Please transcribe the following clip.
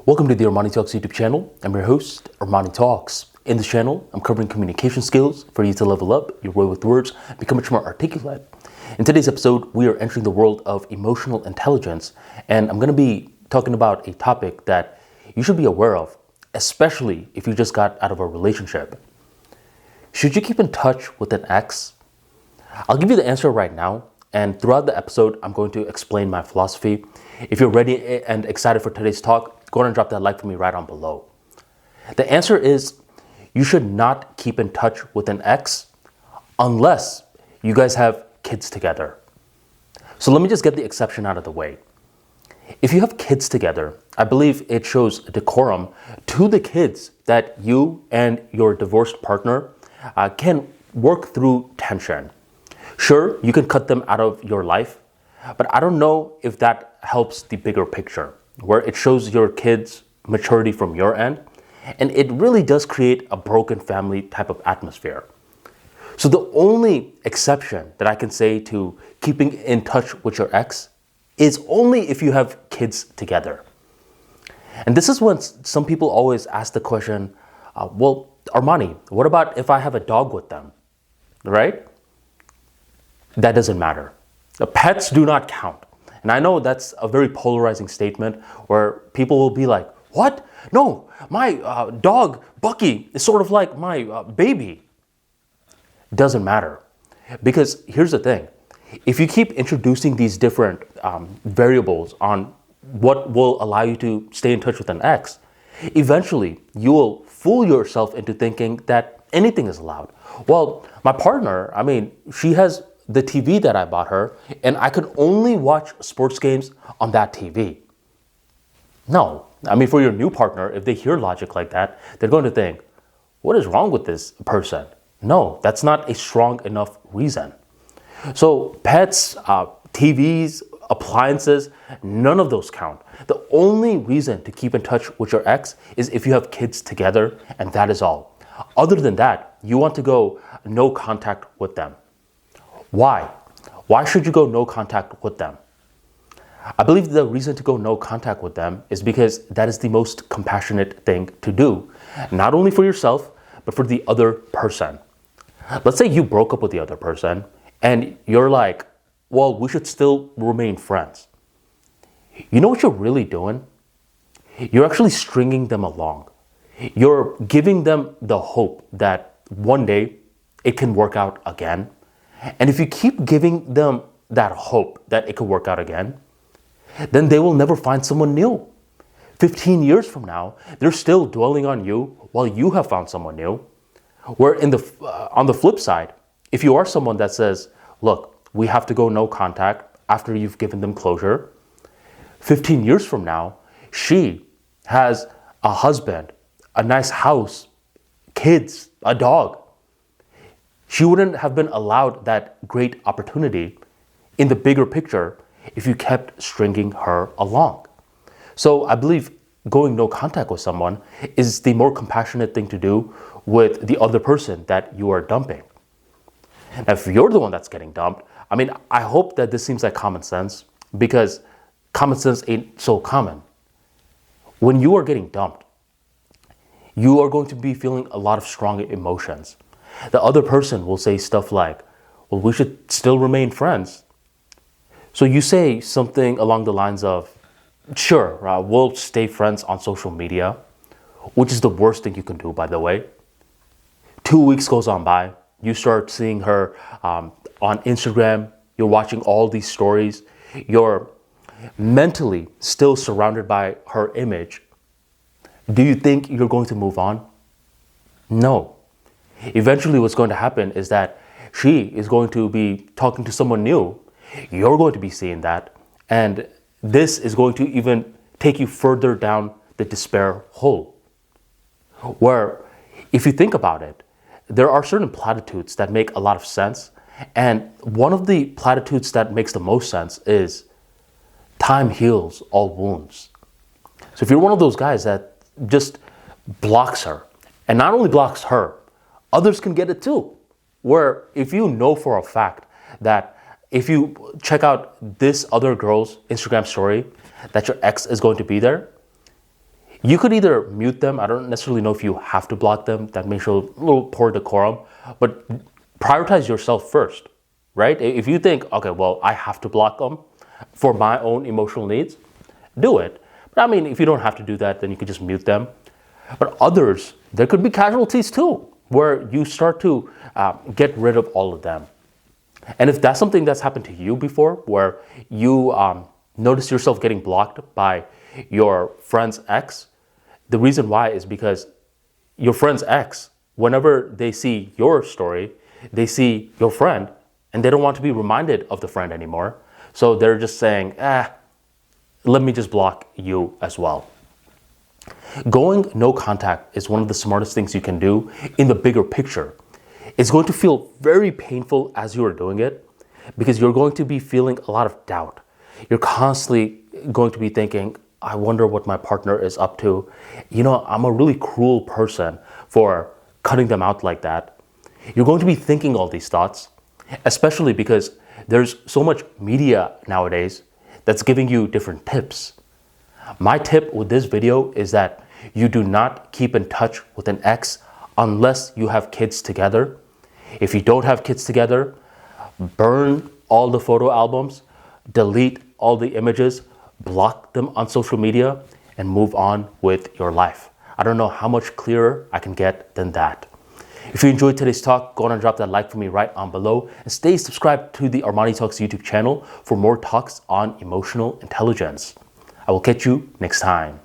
Welcome to the ArmaniTalks YouTube channel. I'm your host, ArmaniTalks. In this channel, I'm covering communication skills for you to level up your way with words, become much more articulate. In today's episode, we are entering the world of emotional intelligence, and I'm going to be talking about a topic that you should be aware of, especially if you just got out of a relationship. Should you keep in touch with an ex? I'll give you the answer right now, and throughout the episode, I'm going to explain my philosophy. If you're ready and excited for today's talk, go ahead and drop that like for me right on below. The answer is you should not keep in touch with an ex unless you guys have kids together. So let me just get the exception out of the way. If you have kids together, I believe it shows decorum to the kids that you and your divorced partner can work through tension. Sure, you can cut them out of your life, but I don't know if that helps the bigger picture, where it shows your kids' maturity from your end, and it really does create a broken family type of atmosphere. So the only exception that I can say to keeping in touch with your ex is only if you have kids together. And this is when some people always ask the question, well, Armani, what about if I have a dog with them, right? That doesn't matter. The pets do not count. And I know that's a very polarizing statement where people will be like, what? No, my dog, Bucky, is sort of like my baby. Doesn't matter. Because here's the thing. If you keep introducing these different variables on what will allow you to stay in touch with an ex, eventually you will fool yourself into thinking that anything is allowed. Well, my partner, she has the TV that I bought her, and I could only watch sports games on that TV. No, for your new partner, if they hear logic like that, they're going to think, what is wrong with this person? No, that's not a strong enough reason. So pets, TVs, appliances, none of those count. The only reason to keep in touch with your ex is if you have kids together, and that is all. Other than that, you want to go no contact with them. Why? Why should you go no contact with them? I believe the reason to go no contact with them is because that is the most compassionate thing to do, not only for yourself, but for the other person. Let's say you broke up with the other person and you're like, well, we should still remain friends. You know what you're really doing? You're actually stringing them along. You're giving them the hope that one day it can work out again. And if you keep giving them that hope that it could work out again, then they will never find someone new. 15 years from now, they're still dwelling on you while you have found someone new. Where on the flip side, if you are someone that says, look, we have to go no contact after you've given them closure, 15 years from now, she has a husband, a nice house, kids, a dog. She wouldn't have been allowed that great opportunity in the bigger picture if you kept stringing her along. So I believe going no contact with someone is the more compassionate thing to do with the other person that you are dumping. Now, if you're the one that's getting dumped, I hope that this seems like common sense, because common sense ain't so common. When you are getting dumped, you are going to be feeling a lot of strong emotions. The other person will say stuff like, well, we should still remain friends. So you say something along the lines of, sure, we'll stay friends on social media, which is the worst thing you can do, by the way. 2 weeks goes on by. You start seeing her on Instagram. You're watching all these stories. You're mentally still surrounded by her image. Do you think you're going to move on? No. Eventually what's going to happen is that she is going to be talking to someone new. You're going to be seeing that. And this is going to even take you further down the despair hole. Where, if you think about it, there are certain platitudes that make a lot of sense. And one of the platitudes that makes the most sense is, time heals all wounds. So if you're one of those guys that just blocks her, and not only blocks her, others can get it too. Where if you know for a fact that if you check out this other girl's Instagram story, that your ex is going to be there, You could either mute them. I don't necessarily know if you have to block them. That may show a little poor decorum, but prioritize yourself first, right? If you think, okay, well, I have to block them for my own emotional needs, do it. But I mean, if you don't have to do that, then you could just mute them. But others, there could be casualties too, where you start to get rid of all of them. And if that's something that's happened to you before, where you notice yourself getting blocked by your friend's ex, the reason why is because your friend's ex, whenever they see your story, they see your friend, and they don't want to be reminded of the friend anymore. So they're just saying, let me just block you as well. Going no contact is one of the smartest things you can do in the bigger picture. It's going to feel very painful as you are doing it because you're going to be feeling a lot of doubt. You're constantly going to be thinking, I wonder what my partner is up to. You know, I'm a really cruel person for cutting them out like that. You're going to be thinking all these thoughts, especially because there's so much media nowadays that's giving you different tips. My tip with this video is that you do not keep in touch with an ex unless you have kids together. If you don't have kids together, burn all the photo albums, delete all the images, block them on social media, and move on with your life. I don't know how much clearer I can get than that. If you enjoyed today's talk, go on and drop that like for me right on below, and stay subscribed to the ArmaniTalks YouTube channel for more talks on emotional intelligence. I will catch you next time.